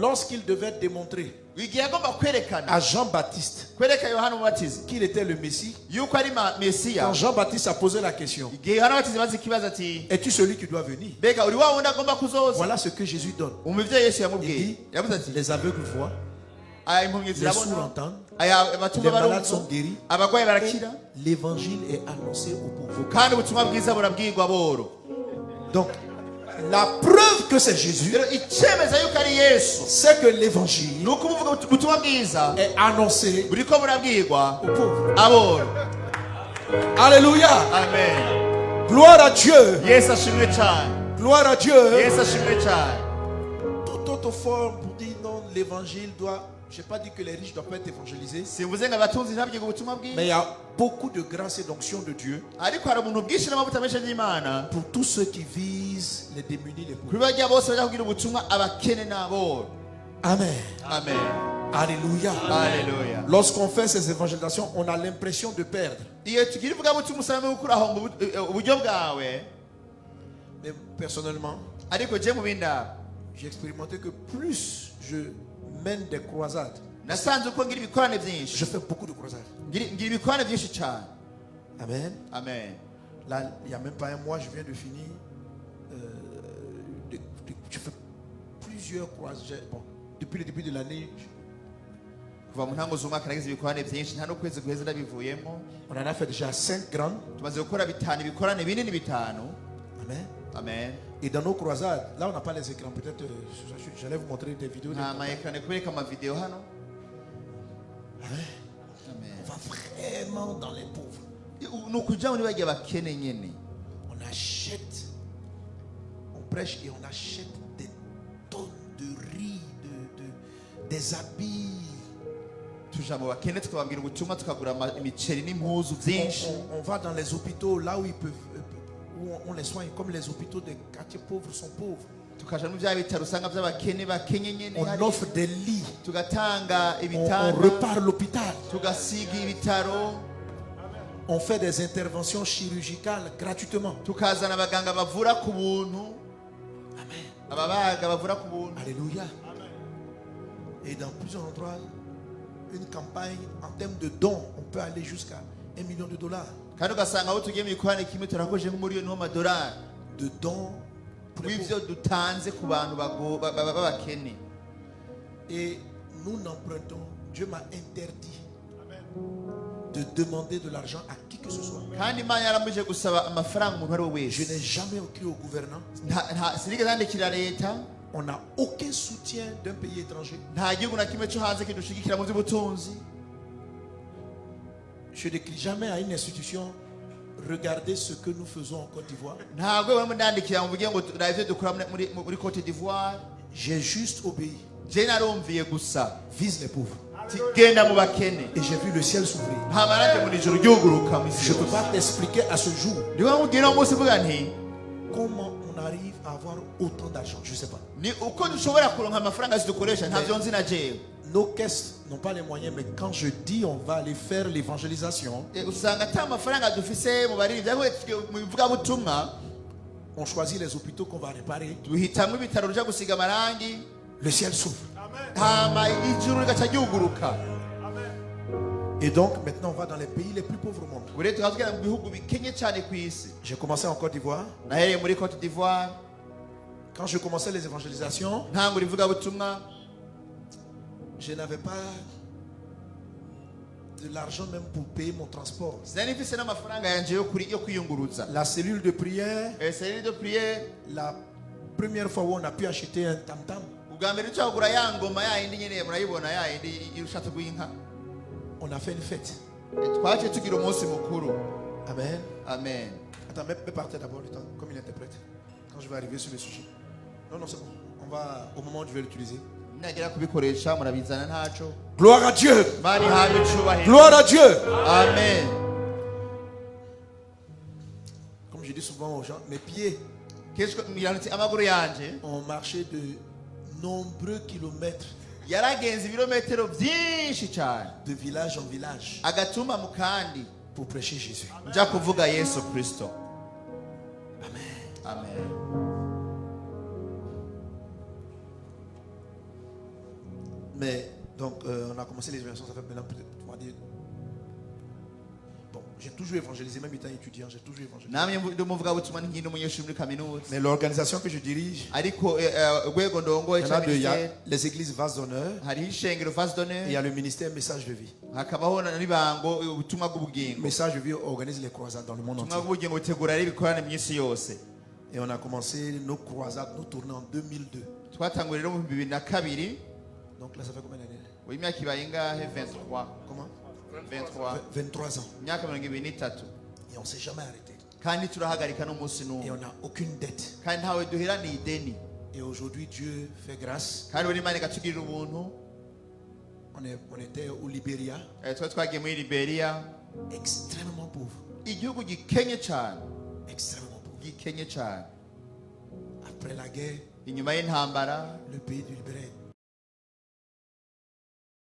lorsqu'il devait démontrer à Jean-Baptiste qu'il était le Messie, quand Jean-Baptiste a posé la question, es-tu celui qui doit venir? Voilà ce que Jésus donne. Il dit, les aveugles voient, les sourds entendent, les malades sont guéris, et l'évangile est annoncé aux pauvres. Donc, la preuve que c'est Jésus, c'est que l'évangile est annoncé aux pauvres. Alléluia. Amen. Gloire à Dieu. Gloire à Dieu. Toute autre forme pour dire non, l'évangile doit... Je n'ai pas dit que les riches ne doivent pas être évangélisés. Mais il y a beaucoup de grâce et d'onction de Dieu pour tous ceux qui visent les démunis, les pauvres. Amen. Amen. Alléluia. Alléluia. Lorsqu'on fait ces évangélisations, on a l'impression de perdre. Mais personnellement, j'ai expérimenté que plus je mène des croisades, je fais beaucoup de croisades. Amen. Amen. Là, il n'y a même pas un mois, je viens de finir. Je fais plusieurs croisades. Bon, depuis le début de l'année, on en a fait déjà 5 grandes. Amen. Amen. Et dans nos croisades, là on n'a pas les écrans. Peut-être j'allais vous montrer des vidéos. Amen. On va vraiment dans les pauvres. On achète, on prêche et on achète des tonnes de riz, des habits. On va dans les hôpitaux là où ils peuvent, où on les soigne, comme les hôpitaux des quartiers pauvres sont pauvres. On offre des lits, on repart l'hôpital, on fait des interventions chirurgicales gratuitement. Amen. Alléluia. Et dans plusieurs endroits, une campagne en termes de dons, on peut aller jusqu'à $1 million. De dons pour les pauvres. Et nous n'empruntons, Dieu m'a interdit de demander de l'argent à qui que ce soit. Je n'ai jamais écrit au gouvernement. On n'a aucun soutien d'un pays étranger. Je n'écris jamais à une institution, regardez ce que nous faisons en Côte d'Ivoire. J'ai juste obéi. Vise les pauvres. Et j'ai vu le ciel s'ouvrir. Je ne peux pas t'expliquer à ce jour comment on arrive à avoir autant d'argent. Je ne sais pas. Nos caisses n'ont pas les moyens, mais quand je dis on va aller faire l'évangélisation, on choisit les hôpitaux qu'on va réparer. Le ciel s'ouvre. Et donc maintenant on va dans les pays les plus pauvres au monde. J'ai commencé en Côte d'Ivoire. Quand je commençais les évangélisations, je n'avais pas de l'argent même pour payer mon transport. La cellule de prière, la première fois où on a pu acheter un tam-tam, on a fait une fête. Amen. Amen. Attends, mais partez d'abord le temps, comme il interprète. Quand je vais arriver sur le sujet. Non, c'est bon. On va au moment où je vais l'utiliser. Gloire à Dieu. Gloire à Dieu. Amen. Comme je dis souvent aux gens, mes pieds ont marché de nombreux kilomètres de village en village pour prêcher Jésus. Amen. Amen. Mais donc, on a commencé les évangélisations, ça fait maintenant peut-être, on va dire. Bon, j'ai toujours évangélisé, même étant étudiant, j'ai toujours évangélisé. Mais l'organisation que je dirige, il y en a deux. Il y a les églises Vase d'honneur et il y a le ministère Message de vie. Message de vie organise les croisades dans le monde entier. Et on a commencé nos croisades, nos tournées en 2002. Donc là, ça fait combien d'années? Comment? 23 ans. Et on ne s'est jamais arrêté. Et on n'a aucune dette. Et aujourd'hui, Dieu fait grâce. On était au Libéria. Extrêmement pauvre. Extrêmement pauvre. Après la guerre, le pays du Libéria est